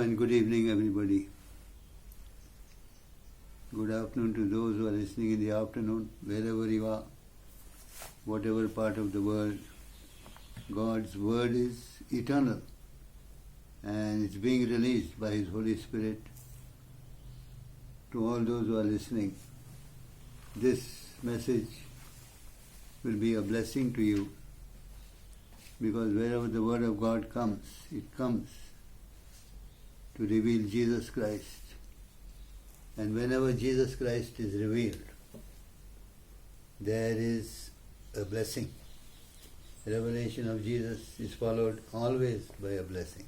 and good evening, everybody. Good afternoon to those who are listening in the afternoon, wherever you are, whatever part of the world. God's Word is eternal and it's being released by His Holy Spirit to all those who are listening. This message will be a blessing to you because wherever the Word of God comes, it comes to reveal Jesus Christ. And whenever Jesus Christ is revealed, there is a blessing. Revelation of Jesus is followed always by a blessing.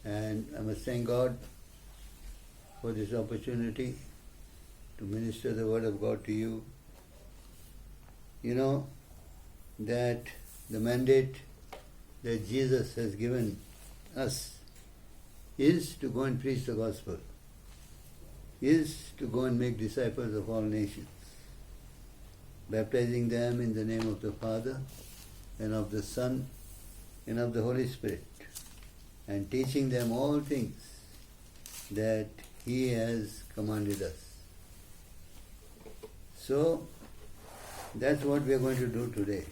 And I must thank God for this opportunity to minister the Word of God to you. You know that the mandate that Jesus has given us is to go and preach the gospel, is to go and make disciples of all nations, baptizing them in the name of the Father and of the Son and of the Holy Spirit, and teaching them all things that He has commanded us. So, that's what we are going to do today.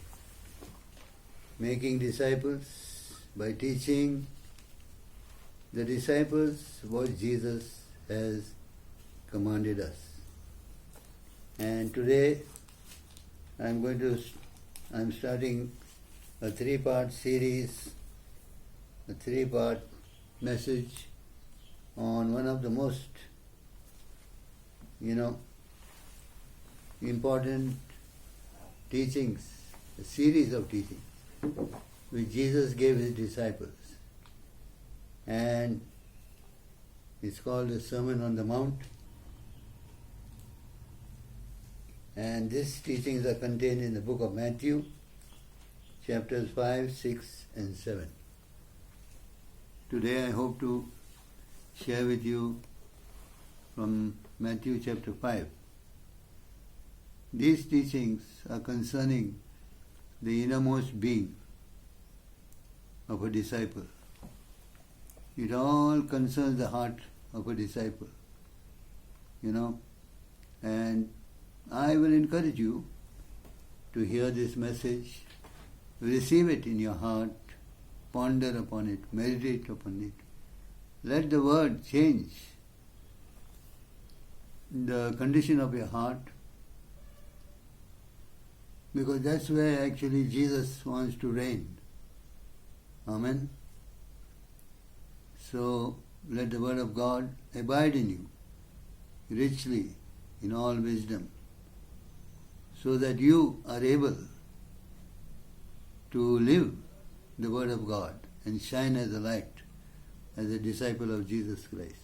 Making disciples by teaching the disciples what Jesus has commanded us. And today I'm starting a 3-part series, a 3-part message on one of the most, important teachings, a series of teachings which Jesus gave His disciples. And it's called the Sermon on the Mount. And these teachings are contained in the book of Matthew, chapters 5, 6 and 7. Today I hope to share with you from Matthew chapter 5. These teachings are concerning the innermost being of a disciple. It all concerns the heart of a disciple, and I will encourage you to hear this message, receive it in your heart, ponder upon it, meditate upon it. Let the Word change the condition of your heart, because that's where actually Jesus wants to reign. Amen. So let the Word of God abide in you richly in all wisdom, so that you are able to live the Word of God and shine as a light, as a disciple of Jesus Christ.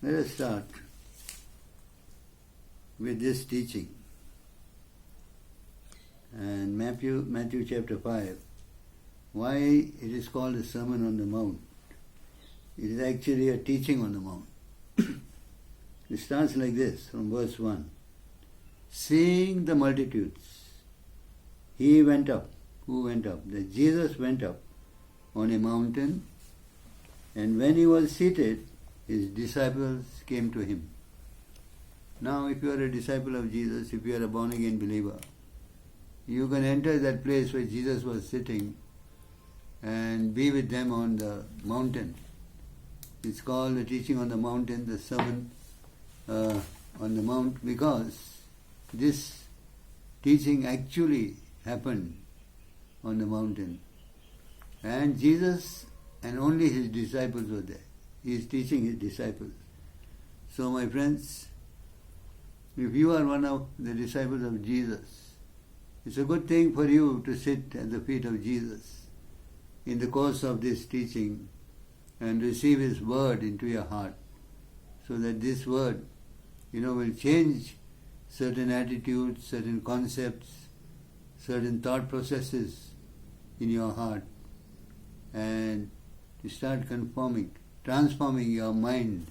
Let us start with this teaching. And Matthew chapter 5. Why it is called a Sermon on the Mount? It is actually a teaching on the Mount. It starts like this from verse 1. Seeing the multitudes, He went up. Who went up? That Jesus went up on a mountain, and when He was seated, His disciples came to Him. Now, if you are a disciple of Jesus, if you are a born-again believer, you can enter that place where Jesus was sitting and be with them on the mountain. It's called the teaching on the mountain, the sermon on the mount, because this teaching actually happened on the mountain. And Jesus and only His disciples were there. He is teaching His disciples. So my friends, if you are one of the disciples of Jesus, it's a good thing for you to sit at the feet of Jesus in the course of this teaching and receive His Word into your heart, so that this Word, will change certain attitudes, certain concepts, certain thought processes in your heart, and to start transforming your mind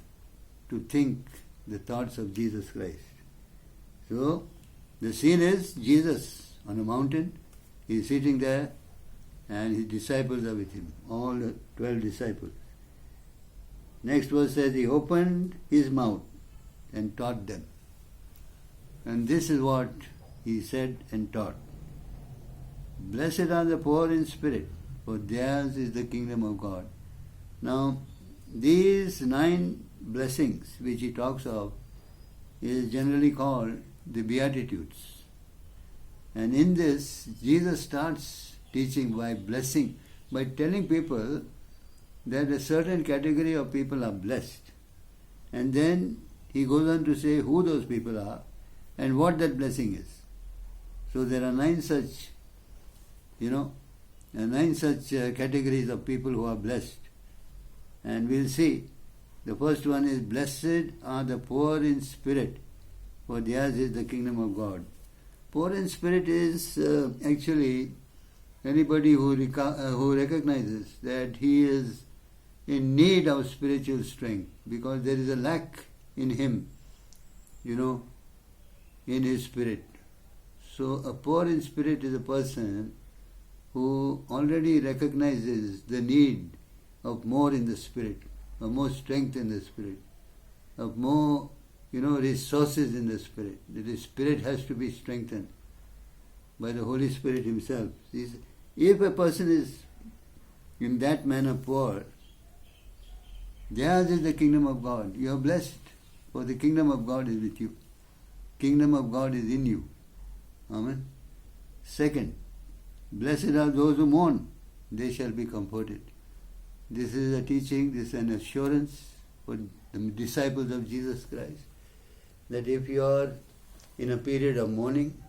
to think the thoughts of Jesus Christ. So, the scene is Jesus on a mountain. He is sitting there and his disciples are with him, all the 12 disciples. Next verse says, he opened his mouth and taught them. And this is what he said and taught. Blessed are the poor in spirit, for theirs is the kingdom of God. Now, these 9 blessings which he talks of is generally called the Beatitudes. And in this, Jesus starts teaching by blessing, by telling people that a certain category of people are blessed. And then he goes on to say who those people are and what that blessing is. So there are 9 such, 9 such categories of people who are blessed. And we'll see. The first one is, blessed are the poor in spirit, for theirs is the kingdom of God. Poor in spirit is actually anybody who recognizes that he is in need of spiritual strength, because there is a lack in him, in his spirit. So a poor in spirit is a person who already recognizes the need of more in the spirit, of more strength in the spirit, of more, resources in the spirit. That the spirit has to be strengthened by the Holy Spirit himself. If a person is in that manner poor, theirs is the kingdom of God. You are blessed, for the kingdom of God is with you. Kingdom of God is in you. Amen. Second, blessed are those who mourn, they shall be comforted. This is a teaching, this is an assurance for the disciples of Jesus Christ, that if you are in a period of mourning,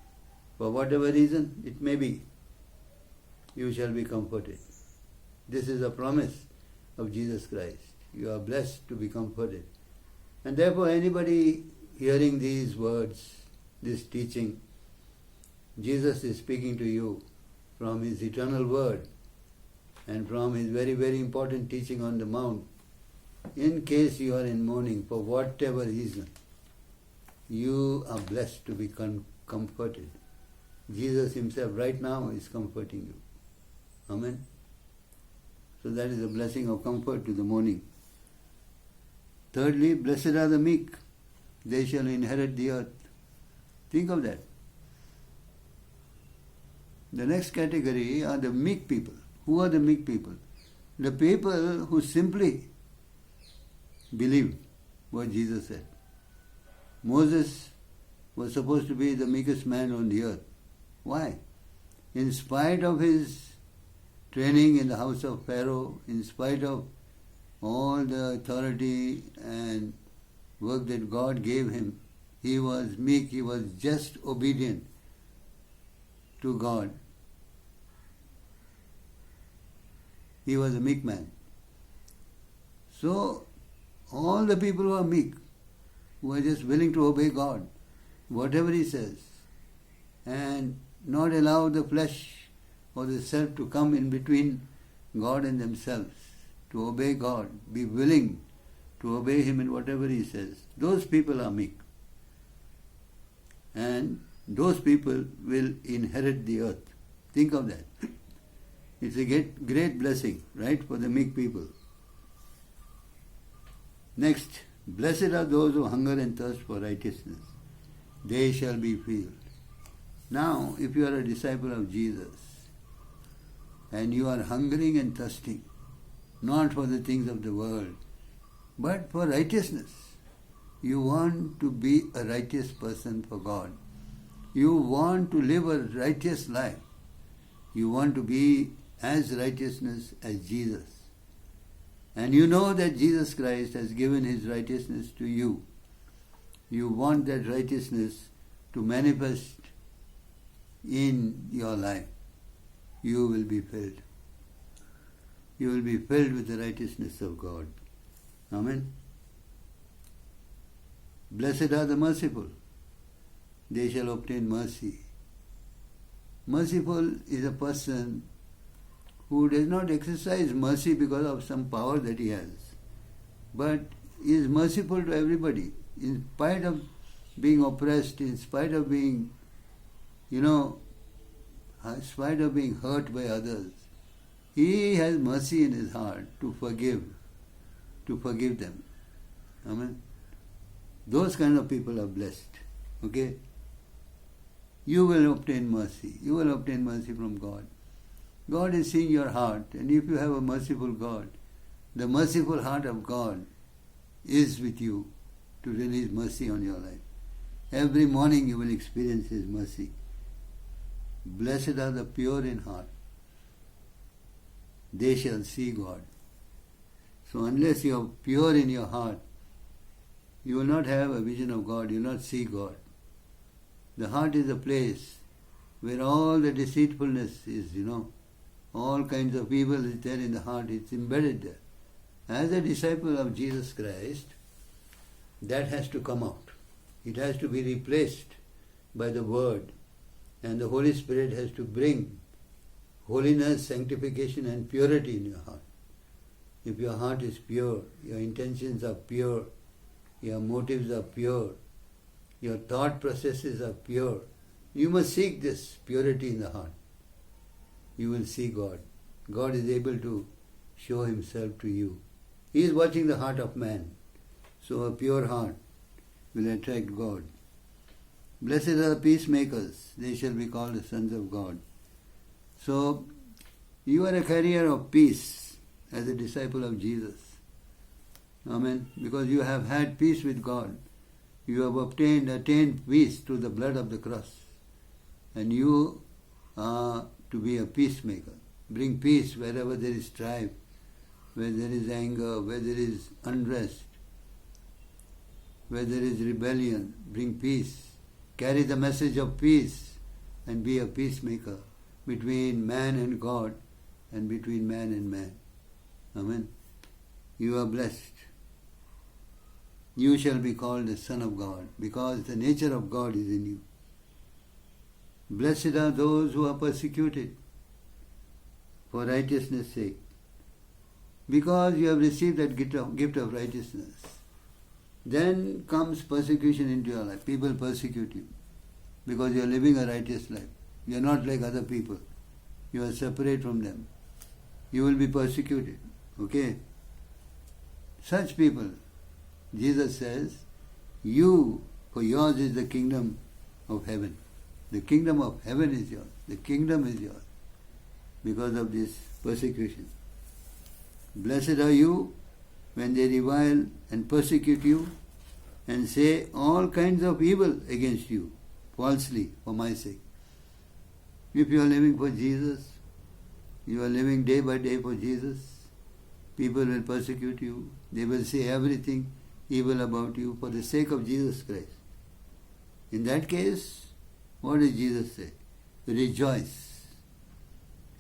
for whatever reason it may be, you shall be comforted. This is a promise of Jesus Christ. You are blessed to be comforted. And therefore anybody hearing these words, this teaching, Jesus is speaking to you from his eternal word and from his very, very important teaching on the mount. In case you are in mourning for whatever reason, you are blessed to be comforted. Jesus himself right now is comforting you. Amen. So that is a blessing of comfort to the mourning. Thirdly, blessed are the meek, they shall inherit the earth. Think of that. The next category are the meek people. Who are the meek people? The people who simply believe what Jesus said. Moses was supposed to be the meekest man on the earth. Why? In spite of his training in the house of Pharaoh, in spite of all the authority and work that God gave him, he was meek, he was just obedient to God. He was a meek man. So, all the people who are meek, who are just willing to obey God, whatever he says, and not allow the flesh or the self to come in between God and themselves, to obey God, be willing to obey him in whatever he says, those people are meek. And those people will inherit the earth. Think of that. It's a great blessing, right, for the meek people. Next, blessed are those who hunger and thirst for righteousness. They shall be filled. Now, if you are a disciple of Jesus, and you are hungering and thirsting, not for the things of the world, but for righteousness, you want to be a righteous person for God. You want to live a righteous life. You want to be as righteousness as Jesus. And you know that Jesus Christ has given his righteousness to you. You want that righteousness to manifest in your life. You will be filled. You will be filled with the righteousness of God. Amen. Blessed are the merciful. They shall obtain mercy. Merciful is a person who does not exercise mercy because of some power that he has, but is merciful to everybody, in spite of being oppressed, in spite of being, in spite of being hurt by others. He has mercy in His heart to forgive them. Amen. Those kind of people are blessed. Okay? You will obtain mercy. You will obtain mercy from God. God is seeing your heart, and if you have a merciful God, the merciful heart of God is with you to release mercy on your life. Every morning you will experience His mercy. Blessed are the pure in heart. They shall see God. So unless you are pure in your heart, you will not have a vision of God, you will not see God. The heart is a place where all the deceitfulness is, all kinds of evil is there in the heart, it's embedded there. As a disciple of Jesus Christ, that has to come out. It has to be replaced by the Word. And the Holy Spirit has to bring holiness, sanctification and purity in your heart. If your heart is pure, your intentions are pure, your motives are pure, your thought processes are pure, you must seek this purity in the heart. You will see God. God is able to show Himself to you. He is watching the heart of man. So a pure heart will attract God. Blessed are the peacemakers, they shall be called the sons of God. So, you are a carrier of peace as a disciple of Jesus. Amen. Because you have had peace with God. You have attained peace through the blood of the cross. And you are to be a peacemaker. Bring peace wherever there is strife, where there is anger, where there is unrest, where there is rebellion. Bring peace. Carry the message of peace and be a peacemaker between man and God and between man and man. Amen. You are blessed. You shall be called the Son of God because the nature of God is in you. Blessed are those who are persecuted for righteousness' sake, because you have received that gift of righteousness. Then comes persecution into your life. People persecute you because you are living a righteous life. You are not like other people. You are separate from them. You will be persecuted. Okay? Such people, Jesus says, for yours is the kingdom of heaven. The kingdom of heaven is yours. The kingdom is yours because of this persecution. Blessed are you when they revile and persecute you and say all kinds of evil against you falsely for my sake. If you are living for Jesus, you are living day by day for Jesus, people will persecute you. They will say everything evil about you for the sake of Jesus Christ. In that case, what does Jesus say? Rejoice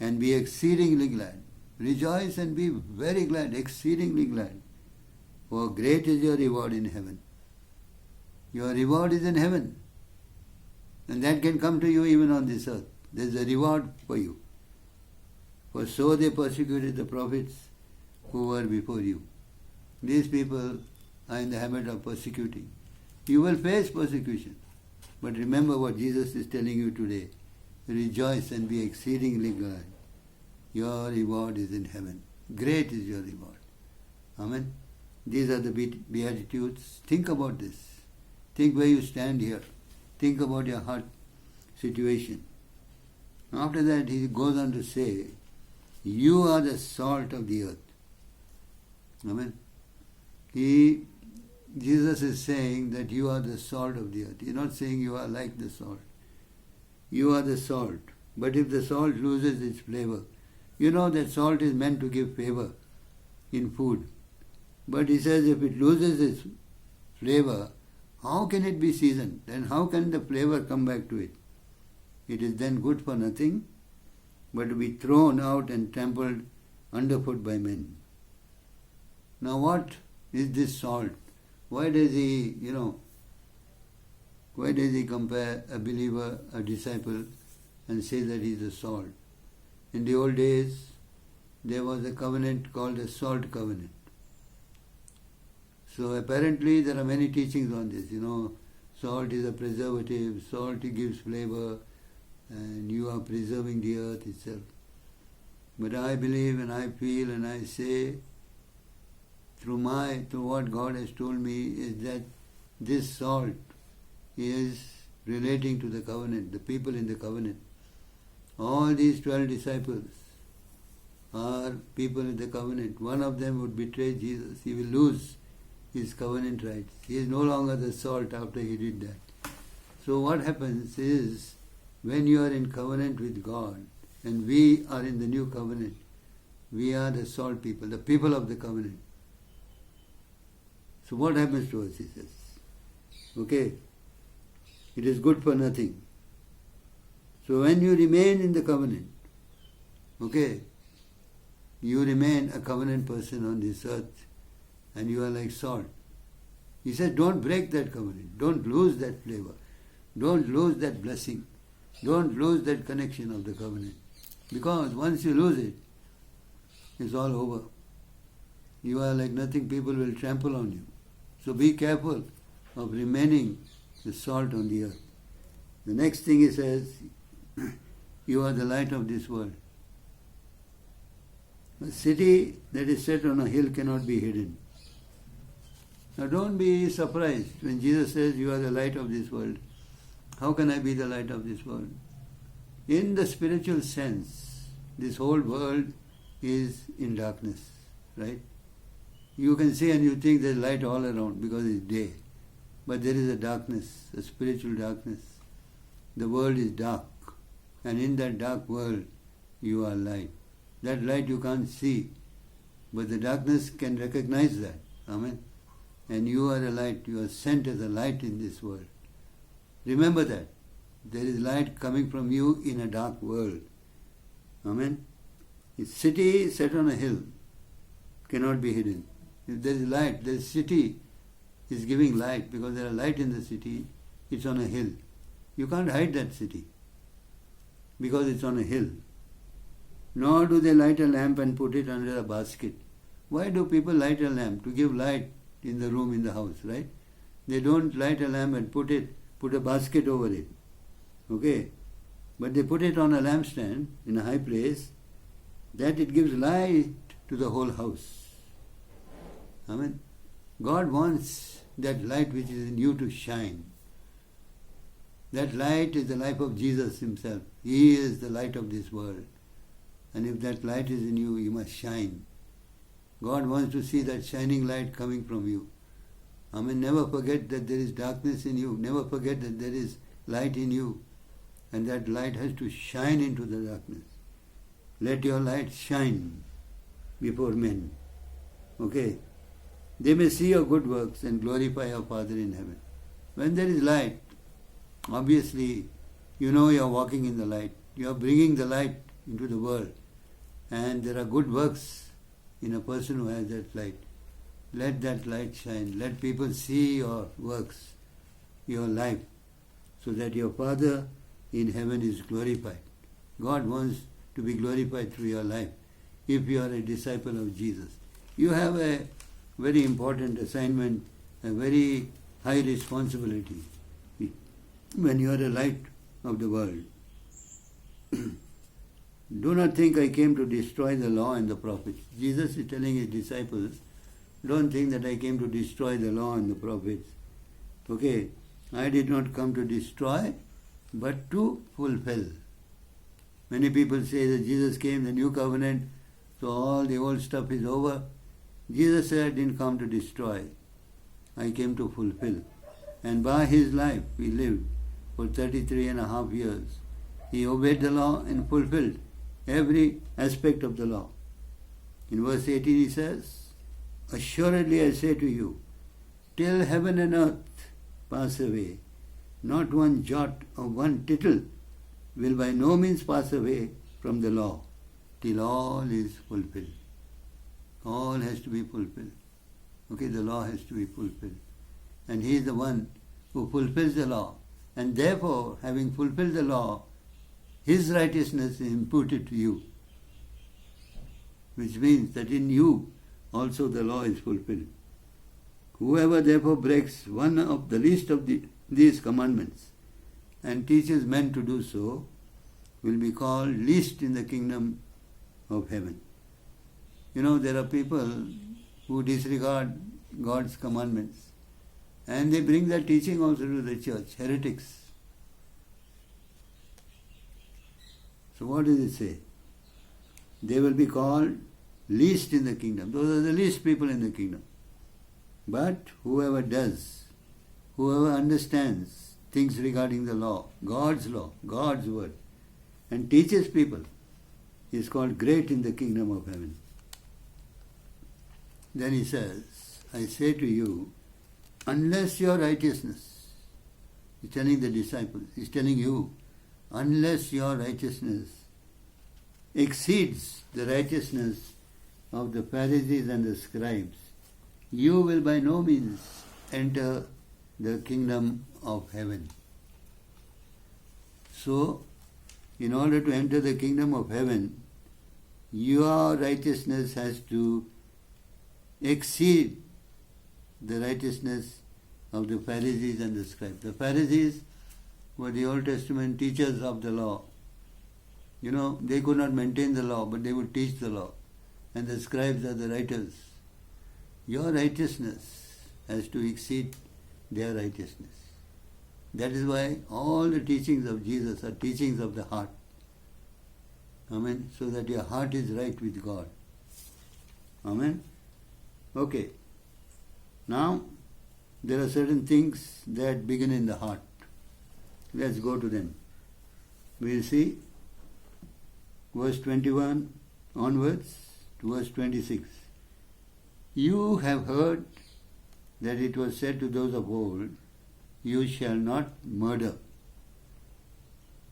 and be exceedingly glad. Rejoice and be very glad, exceedingly glad. For great is your reward in heaven. Your reward is in heaven. And that can come to you even on this earth. There is a reward for you. For so they persecuted the prophets who were before you. These people are in the habit of persecuting. You will face persecution. But remember what Jesus is telling you today. Rejoice and be exceedingly glad. Your reward is in heaven. Great is your reward. Amen. These are the Beatitudes. Think about this. Think where you stand here. Think about your heart situation. After that, he goes on to say, you are the salt of the earth. Amen. Jesus is saying that you are the salt of the earth. He's not saying you are like the salt. You are the salt. But if the salt loses its flavor, you know that salt is meant to give flavor in food. But he says if it loses its flavor, how can it be seasoned? Then how can the flavor come back to it? It is then good for nothing, but to be thrown out and trampled underfoot by men. Now what is this salt? Why does he compare a believer, a disciple, and say that he is a salt? In the old days, there was a covenant called the salt covenant. So apparently there are many teachings on this. Salt is a preservative, salt gives flavor, and you are preserving the earth itself. But I believe and I feel and I say, through what God has told me, is that this salt is relating to the covenant, the people in the covenant. All these 12 disciples are people in the covenant. One of them would betray Jesus. He will lose his covenant rights. He is no longer the salt after he did that. So what happens is, when you are in covenant with God, and we are in the new covenant, we are the salt people, the people of the covenant. So what happens to us, he says? Okay, it is good for nothing. So when you remain in the covenant, okay, you remain a covenant person on this earth, and you are like salt. He says, don't break that covenant. Don't lose that flavor. Don't lose that blessing. Don't lose that connection of the covenant. Because once you lose it, it's all over. You are like nothing. People will trample on you. So be careful of remaining the salt on the earth. The next thing he says, you are the light of this world. A city that is set on a hill cannot be hidden. Now don't be surprised when Jesus says, you are the light of this world. How can I be the light of this world? In the spiritual sense, this whole world is in darkness, right? You can see and you think there's light all around because it's day. But there is a darkness, a spiritual darkness. The world is dark. And in that dark world, you are light. That light you can't see, but the darkness can recognize that. Amen. And you are a light. You are sent as a light in this world. Remember that. There is light coming from you in a dark world. Amen. A city set on a hill cannot be hidden. If there is light, the city is giving light because there is light in the city. It's on a hill. You can't hide that city because it's on a hill. Nor do they light a lamp and put it under a basket. Why do people light a lamp? To give light in the room, in the house, right? They don't light a lamp and put a basket over it. Okay? But they put it on a lampstand in a high place, that it gives light to the whole house. Amen. God wants that light which is in you to shine. That light is the life of Jesus himself. He is the light of this world. And if that light is in you, you must shine. God wants to see that shining light coming from you. Amen. Never forget that there is darkness in you. Never forget that there is light in you. And that light has to shine into the darkness. Let your light shine before men. Okay? They may see your good works and glorify your Father in heaven. When there is light, obviously, you know you are walking in the light. You are bringing the light into the world. And there are good works in a person who has that light. Let that light shine. Let people see your works, your life, so that your Father in heaven is glorified. God wants to be glorified through your life if you are a disciple of Jesus. You have a very important assignment, a very high responsibility when you are a light of the world. Do not think I came to destroy the law and the prophets. Jesus is telling his disciples, don't think that I came to destroy the law and the prophets. Okay, I did not come to destroy, but to fulfill. Many people say that Jesus came, the new covenant, so all the old stuff is over. Jesus said, I didn't come to destroy. I came to fulfill. And by his life, we lived for 33 and a half years. He obeyed the law and fulfilled every aspect of the law. In verse 18 he says, assuredly I say to you, till heaven and earth pass away, not one jot or one tittle will by no means pass away from the law, till all is fulfilled. All has to be fulfilled. Okay, the law has to be fulfilled. And he is the one who fulfills the law. And therefore, having fulfilled the law, his righteousness is imputed to you. Which means that in you also the law is fulfilled. Whoever therefore breaks one of the least of these commandments and teaches men to do so will be called least in the kingdom of heaven. You know, there are people who disregard God's commandments and they bring that teaching also to the church, heretics. So what does it say? They will be called least in the kingdom. Those are the least people in the kingdom. But whoever does, whoever understands things regarding the law, God's word, and teaches people, is called great in the kingdom of heaven. Then he says, I say to you, unless your righteousness, he's telling the disciples, he's telling you, unless your righteousness exceeds the righteousness of the Pharisees and the scribes, you will by no means enter the kingdom of heaven. So, in order to enter the kingdom of heaven, your righteousness has to exceed the righteousness of the Pharisees and the scribes. The Pharisees were the Old Testament teachers of the law. You know, they could not maintain the law, but they would teach the law. And the scribes are the writers. Your righteousness has to exceed their righteousness. That is why all the teachings of Jesus are teachings of the heart. Amen. So that your heart is right with God. Amen. Okay. Now, there are certain things that begin in the heart. Let's go to them. We'll see verse 21 onwards to verse 26. You have heard that it was said to those of old, you shall not murder.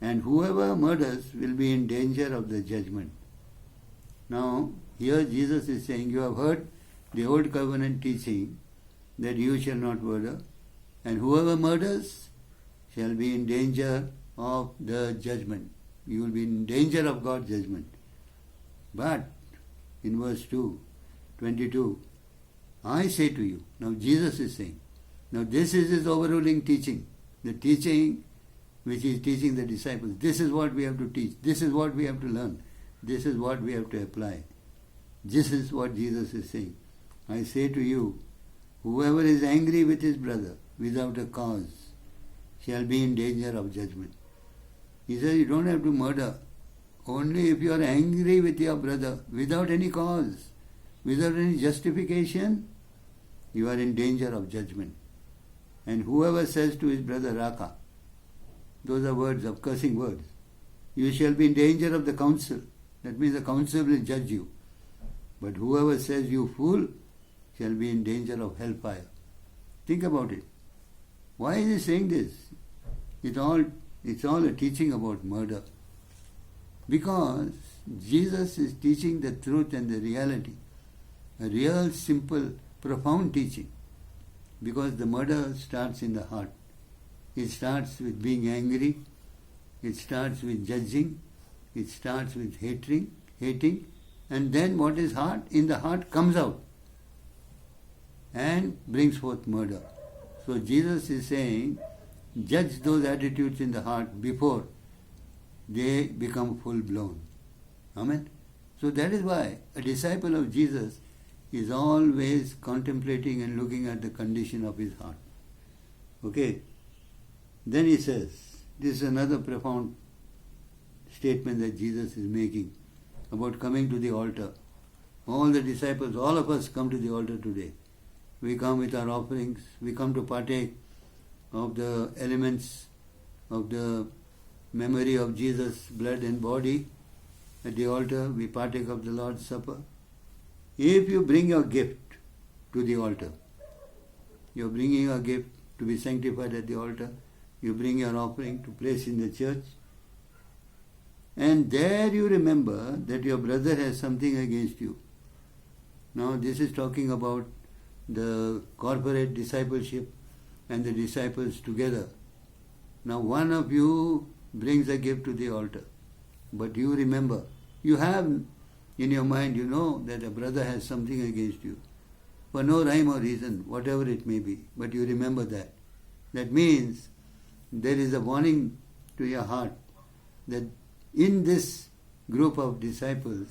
And whoever murders will be in danger of the judgment. Now, here Jesus is saying, you have heard the old covenant teaching that you shall not murder, and whoever murders shall be in danger of the judgment. You will be in danger of God's judgment. But, in verse 22, I say to you, now Jesus is saying, now this is his overruling teaching, the teaching which he is teaching the disciples. This is what we have to teach, this is what we have to learn, this is what we have to apply. This is what Jesus is saying. I say to you, whoever is angry with his brother without a cause shall be in danger of judgment. He says you don't have to murder. Only if you are angry with your brother without any cause, without any justification, you are in danger of judgment. And whoever says to his brother Raka, those are words of cursing words, you shall be in danger of the council. That means the council will judge you. But whoever says you fool shall be in danger of hellfire. Think about it. Why is he saying this? It's all a teaching about murder. Because Jesus is teaching the truth and the reality. A real, simple, profound teaching. Because the murder starts in the heart. It starts with being angry. It starts with judging. It starts with hating. And then what is heart? In the heart comes out and brings forth murder. So Jesus is saying, judge those attitudes in the heart before they become full-blown. Amen? So that is why a disciple of Jesus is always contemplating and looking at the condition of his heart. Okay? Then he says, this is another profound statement that Jesus is making about coming to the altar. All the disciples, all of us come to the altar today. We come with our offerings. We come to partake of the elements of the memory of Jesus' blood and body. At the altar, we partake of the Lord's Supper. If you bring your gift to the altar, you are bringing a gift to be sanctified at the altar. You bring your offering to place in the church. And there you remember that your brother has something against you. Now this is talking about the corporate discipleship and the disciples together. Now one of you brings a gift to the altar. But you remember, you have in your mind, you know that a brother has something against you. For no rhyme or reason, whatever it may be. But you remember that. That means there is a warning to your heart that in this group of disciples,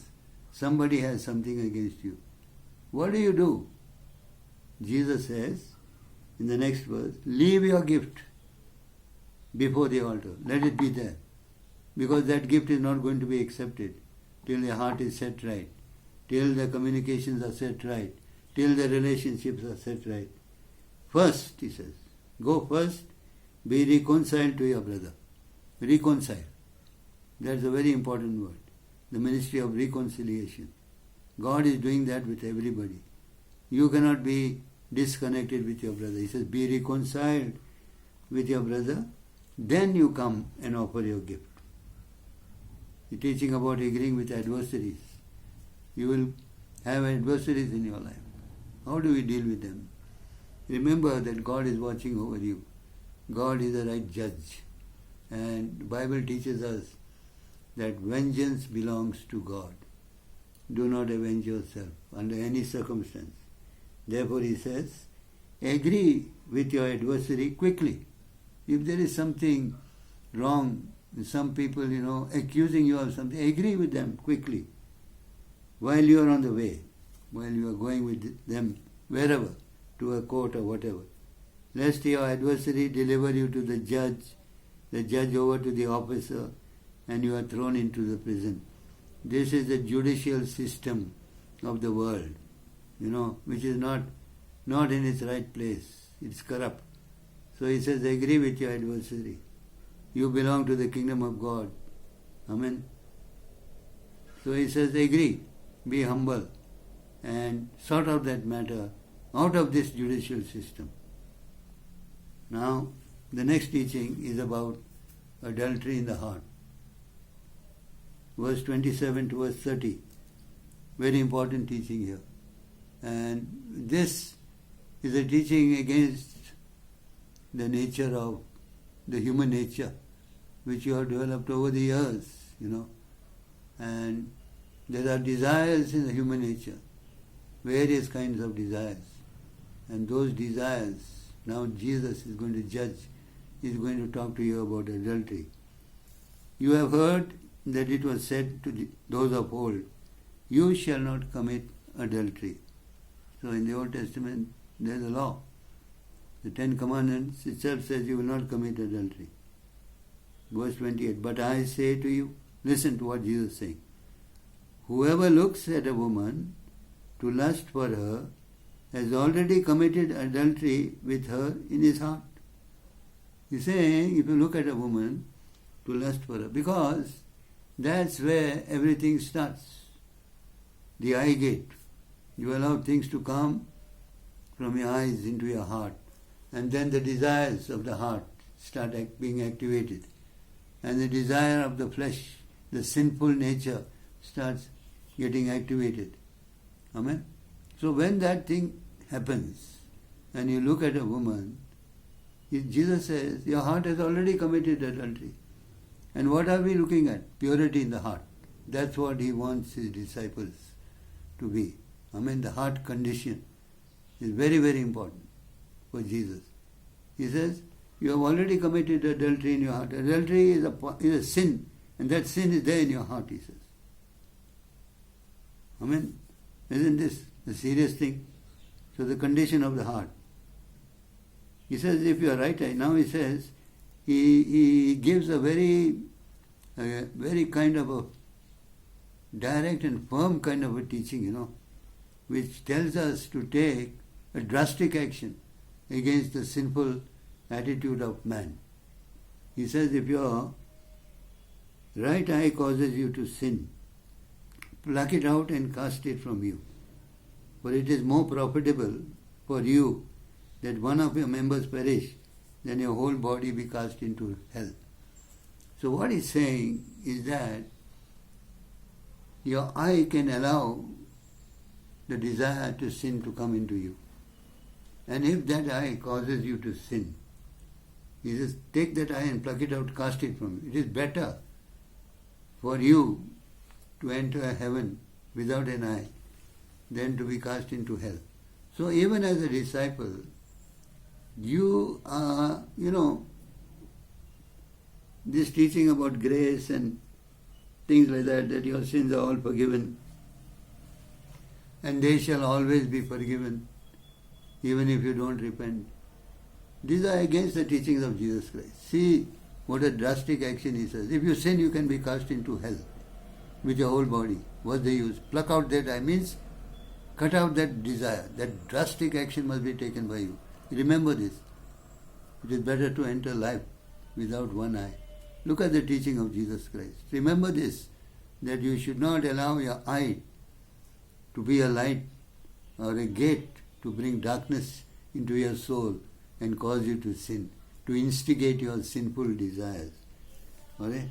somebody has something against you. What do? Jesus says in the next verse, leave your gift before the altar. Let it be there. Because that gift is not going to be accepted till the heart is set right, till the communications are set right, till the relationships are set right. First, he says, go first, be reconciled to your brother. Reconcile. That's a very important word. The ministry of reconciliation. God is doing that with everybody. You cannot be disconnected with your brother. He says, be reconciled with your brother, then you come and offer your gift. He's teaching about agreeing with adversaries. You will have adversaries in your life. How do we deal with them? Remember that God is watching over you. God is a right judge. And the Bible teaches us that vengeance belongs to God. Do not avenge yourself under any circumstance. Therefore he says, agree with your adversary quickly. If there is something wrong, some people, accusing you of something, agree with them quickly. While you are on the way, while you are going with them wherever, to a court or whatever. Lest your adversary deliver you to the judge over to the officer, and you are thrown into the prison. This is the judicial system of the world, which is not in its right place. It's corrupt. So he says, agree with your adversary. You belong to the kingdom of God. Amen. So he says, agree, be humble, and sort out that matter out of this judicial system. Now, the next teaching is about adultery in the heart. Verse 27 to verse 30. Very important teaching here. And this is a teaching against the nature of the human nature, which you have developed over the years, And there are desires in the human nature, various kinds of desires. And those desires, now Jesus is going to judge, is going to talk to you about adultery. You have heard that it was said to those of old, you shall not commit adultery. So in the Old Testament, there is a law. The Ten Commandments itself says you will not commit adultery. Verse 28, but I say to you, listen to what Jesus is saying. Whoever looks at a woman to lust for her has already committed adultery with her in his heart. He's saying, if you look at a woman to lust for her, because that's where everything starts. The eye gate. You allow things to come from your eyes into your heart. And then the desires of the heart start being activated. And the desire of the flesh, the sinful nature, starts getting activated. Amen? So when that thing happens, and you look at a woman, Jesus says, your heart has already committed adultery. And what are we looking at? Purity in the heart. That's what he wants his disciples to be. Amen. The heart condition is very, very important for Jesus. He says, you have already committed adultery in your heart. Adultery is a sin, and that sin is there in your heart, he says. Amen. Isn't this a serious thing? So the condition of the heart. He says, if you are right, now he says, he gives a very kind of a direct and firm kind of a teaching, which tells us to take a drastic action against the sinful attitude of man. He says, if your right eye causes you to sin, pluck it out and cast it from you. For it is more profitable for you that one of your members perish than your whole body be cast into hell. So what he's saying is that your eye can allow the desire to sin to come into you. And if that eye causes you to sin, he says, take that eye and pluck it out, cast it from you. It is better for you to enter heaven without an eye than to be cast into hell. So even as a disciple, you are, this teaching about grace and things like that your sins are all forgiven, and they shall always be forgiven, even if you don't repent. These are against the teachings of Jesus Christ. See what a drastic action he says. If you sin, you can be cast into hell with your whole body. What's the use? Pluck out that eye means cut out that desire. That drastic action must be taken by you. Remember this. It is better to enter life without one eye. Look at the teaching of Jesus Christ. Remember this, that you should not allow your eye to be a light or a gate to bring darkness into your soul and cause you to sin, to instigate your sinful desires. Alright?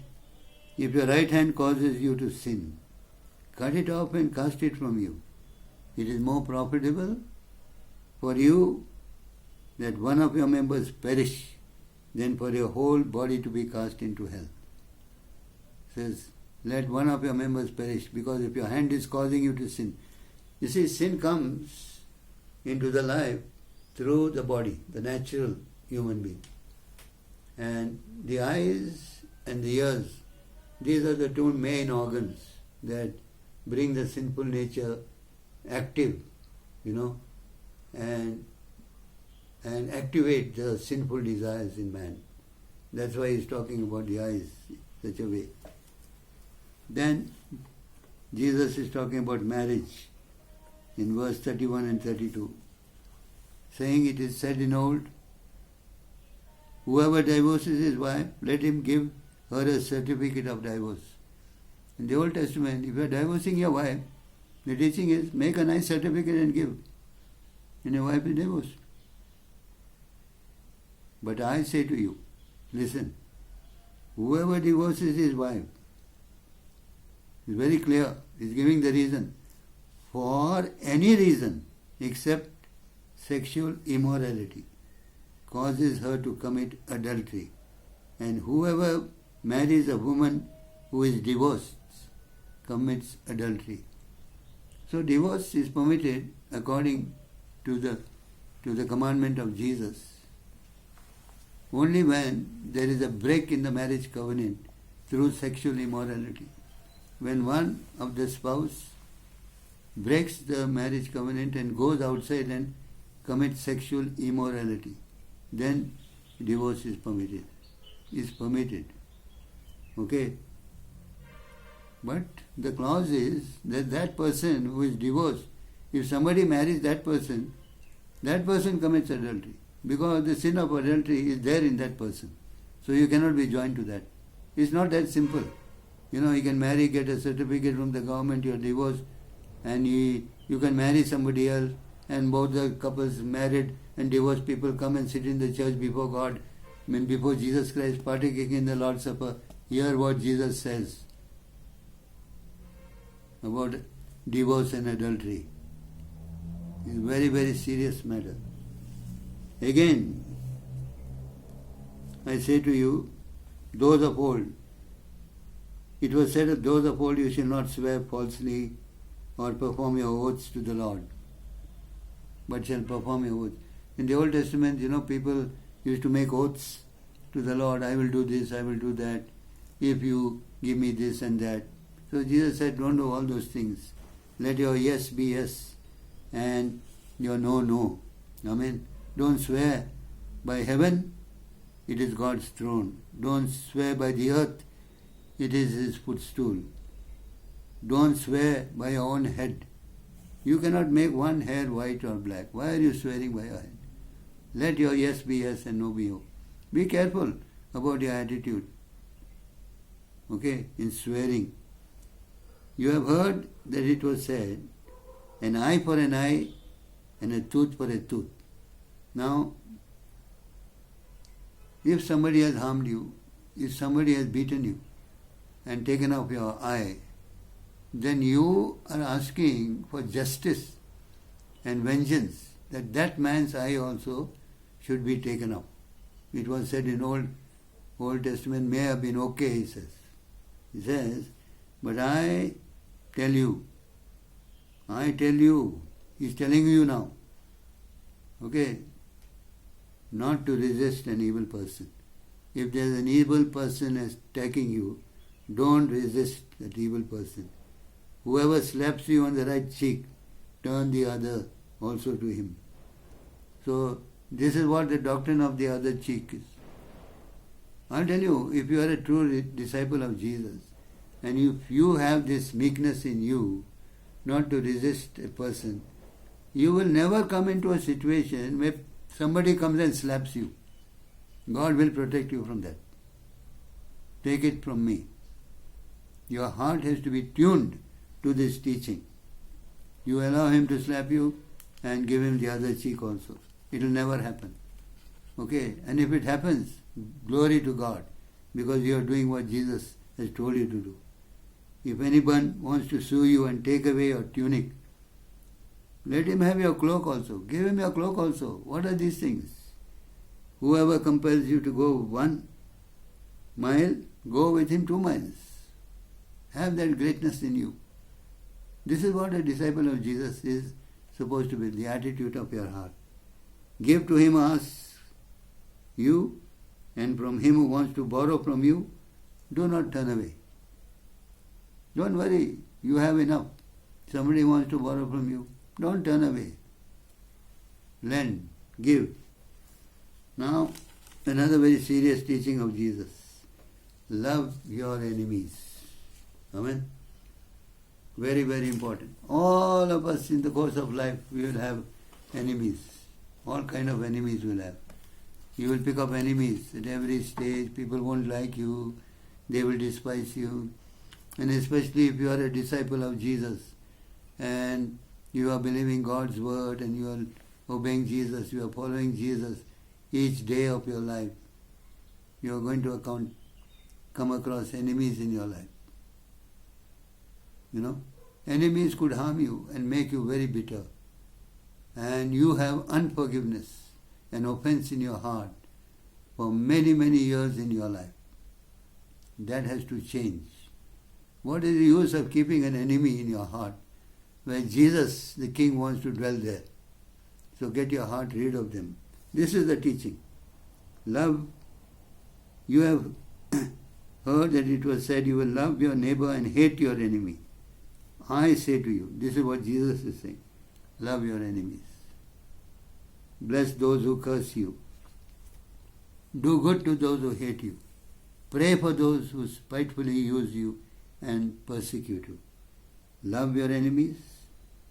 If your right hand causes you to sin, cut it off and cast it from you. It is more profitable for you that one of your members perish than for your whole body to be cast into hell. It says, let one of your members perish, because if your hand is causing you to sin. You see, sin comes into the life through the body, the natural human being. And the eyes and the ears, these are the two main organs that bring the sinful nature active, and activate the sinful desires in man. That's why he's talking about the eyes such a way. Then Jesus is talking about marriage in verse 31 and 32, saying, it is said in old, whoever divorces his wife, let him give her a certificate of divorce. In the Old Testament, if you are divorcing your wife, the teaching is, make a nice certificate and give, and your wife is divorced. But I say to you, listen, whoever divorces his wife, is very clear, is giving the reason, for any reason except sexual immorality, causes her to commit adultery. And whoever marries a woman who is divorced commits adultery. So divorce is permitted according to the commandment of Jesus only when there is a break in the marriage covenant through sexual immorality. When one of the spouse breaks the marriage covenant and goes outside and commits sexual immorality, then divorce is permitted. Okay? But the clause is that that person who is divorced, if somebody marries that person commits adultery. Because the sin of adultery is there in that person. So you cannot be joined to that. It's not that simple. You can marry, get a certificate from the government, you're divorced, and you can marry somebody else, and both the couples married and divorced people come and sit in the church before God, before Jesus Christ, partaking in the Lord's Supper. Hear what Jesus says about divorce and adultery. It's a very, very serious matter. Again, I say to you, those of old, it was said of those of old, you shall not swear falsely or perform your oaths to the Lord, but shall perform your oaths. In the Old Testament, people used to make oaths to the Lord, I will do this, I will do that, if you give me this and that. So Jesus said, don't do all those things. Let your yes be yes and your no, no. Amen. Don't swear by heaven, it is God's throne. Don't swear by the earth, it is His footstool. Don't swear by your own head. You cannot make one hair white or black. Why are you swearing by your head? Let your yes be yes and no be no. Be careful about your attitude. Okay, in swearing. You have heard that it was said, an eye for an eye and a tooth for a tooth. Now, if somebody has harmed you, if somebody has beaten you and taken off your eye, then you are asking for justice and vengeance, that that man's eye also should be taken off. It was said in Old Testament, may have been okay, he says. He says, but I tell you, he's telling you now, okay, not to resist an evil person. If there's an evil person attacking you, don't resist that evil person. Whoever slaps you on the right cheek, turn the other also to Him. So this is what the doctrine of the other cheek is. I'll tell you, if you are a true disciple of Jesus, and if you have this meekness in you, not to resist a person, you will never come into a situation where somebody comes and slaps you. God will protect you from that. Take it from me. Your heart has to be tuned to this teaching. You allow him to slap you and give him the other cheek also. It will never happen. Okay? And if it happens, glory to God, because you are doing what Jesus has told you to do. If anyone wants to sue you and take away your tunic, let him have your cloak also. Give him your cloak also. What are these things? Whoever compels you to go 1 mile, go with him 2 miles. Have that greatness in you. This is what a disciple of Jesus is supposed to be, the attitude of your heart. Give to him, ask you, and from him who wants to borrow from you, do not turn away. Don't worry, you have enough. Somebody wants to borrow from you, don't turn away. Lend, give. Now, another very serious teaching of Jesus. Love your enemies. Amen. Very, very important. All of us in the course of life, we will have enemies. All kind of enemies we'll have. You will pick up enemies at every stage. People won't like you. They will despise you. And especially if you are a disciple of Jesus and you are believing God's word and you are obeying Jesus, you are following Jesus each day of your life, you are going to come across enemies in your life. You know, enemies could harm you and make you very bitter. And you have unforgiveness and offense in your heart for many, many years in your life. That has to change. What is the use of keeping an enemy in your heart where Jesus, the King, wants to dwell there? So get your heart rid of them. This is the teaching. Love. You have heard that it was said, you will love your neighbor and hate your enemy. I say to you, this is what Jesus is saying. Love your enemies. Bless those who curse you. Do good to those who hate you. Pray for those who spitefully use you and persecute you. Love your enemies.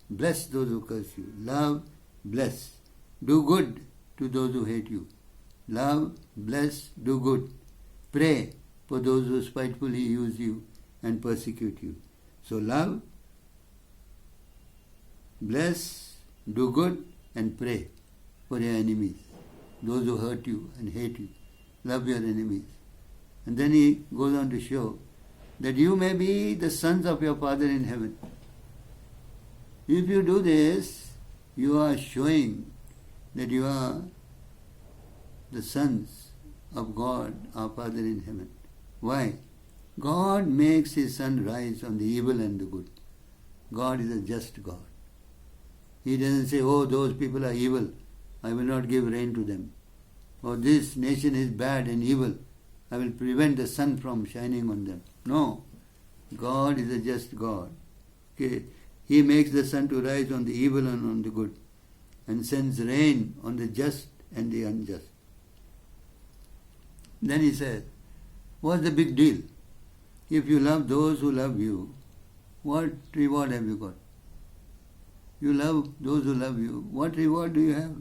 Bless those who curse you. Love, bless. Do good to those who hate you. Love, bless, do good. Pray for those who spitefully use you and persecute you. So love, bless, do good, and pray for your enemies, those who hurt you and hate you. Love your enemies. And then he goes on to show that you may be the sons of your Father in heaven. If you do this, you are showing that you are the sons of God, our Father in heaven. Why? God makes his sun rise on the evil and the good. God is a just God. He doesn't say, oh, those people are evil, I will not give rain to them. Or this nation is bad and evil, I will prevent the sun from shining on them. No. God is a just God. Okay. He makes the sun to rise on the evil and on the good, and sends rain on the just and the unjust. Then he says, what's the big deal? If you love those who love you, what reward have you got? You love those who love you, what reward do you have?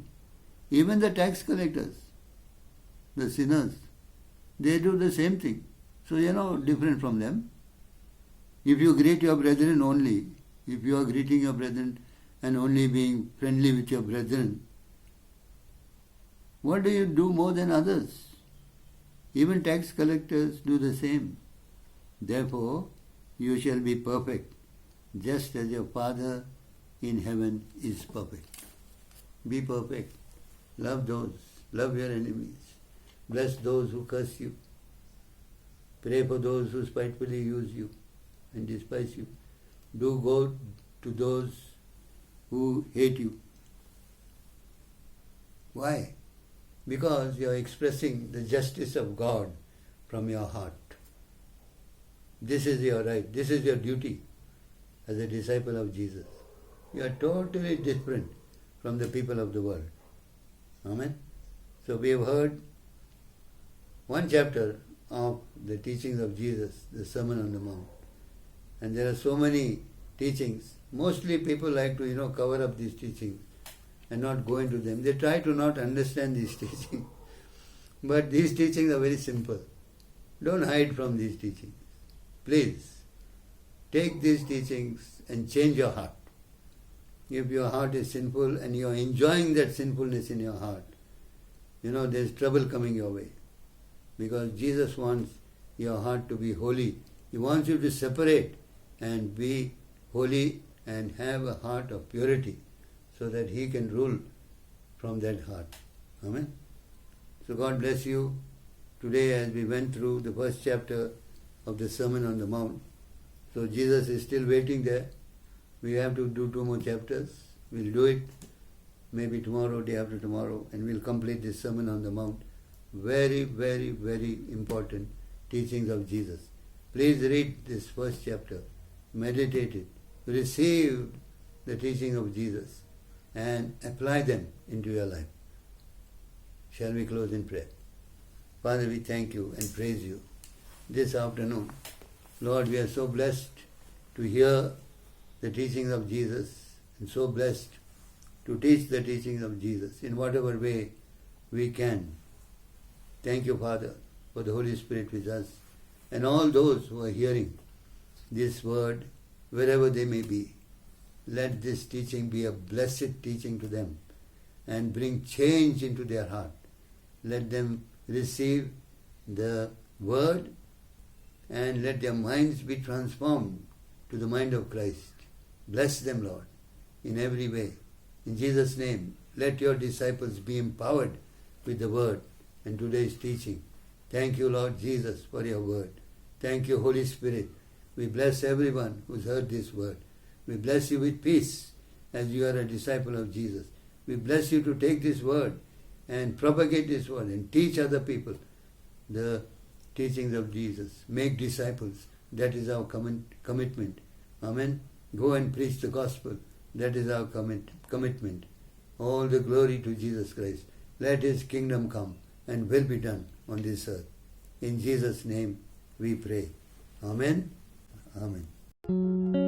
Even the tax collectors, the sinners, they do the same thing. So you're not different from them. If you greet your brethren only, if you are greeting your brethren and only being friendly with your brethren, what do you do more than others? Even tax collectors do the same. Therefore, you shall be perfect, just as your Father in heaven is perfect. Be perfect. Love those. Love your enemies. Bless those who curse you. Pray for those who spitefully use you and despise you. Do good to those who hate you. Why? Because you are expressing the justice of God from your heart. This is your right. This is your duty as a disciple of Jesus. You are totally different from the people of the world. Amen. So we have heard one chapter of the teachings of Jesus, the Sermon on the Mount. And there are so many teachings. Mostly people like to, cover up these teachings and not go into them. They try to not understand these teachings. But these teachings are very simple. Don't hide from these teachings. Please, take these teachings and change your heart. If your heart is sinful and you are enjoying that sinfulness in your heart, there's trouble coming your way. Because Jesus wants your heart to be holy. He wants you to separate and be holy and have a heart of purity so that He can rule from that heart. Amen. So God bless you. Today as we went through the first chapter of the Sermon on the Mount, so Jesus is still waiting there. We have to do 2 more chapters. We'll do it maybe tomorrow, day after tomorrow, and we'll complete this Sermon on the Mount. Very, very, very important teachings of Jesus. Please read this first chapter, meditate it, receive the teaching of Jesus and apply them into your life. Shall we close in prayer? Father, we thank you and praise you this afternoon. Lord, we are so blessed to hear the teachings of Jesus and so blessed to teach the teachings of Jesus in whatever way we can. Thank you, Father, for the Holy Spirit with us and all those who are hearing this word, wherever they may be. Let this teaching be a blessed teaching to them and bring change into their heart. Let them receive the word and let their minds be transformed to the mind of Christ. Bless them, Lord, in every way. In Jesus' name, let your disciples be empowered with the word and today's teaching. Thank you, Lord Jesus, for your word. Thank you, Holy Spirit. We bless everyone who's heard this word. We bless you with peace as you are a disciple of Jesus. We bless you to take this word and propagate this word and teach other people the teachings of Jesus. Make disciples. That is our commitment. Amen. Go and preach the gospel. That is our commitment. All the glory to Jesus Christ. Let His kingdom come and will be done on this earth. In Jesus' name we pray. Amen. Amen.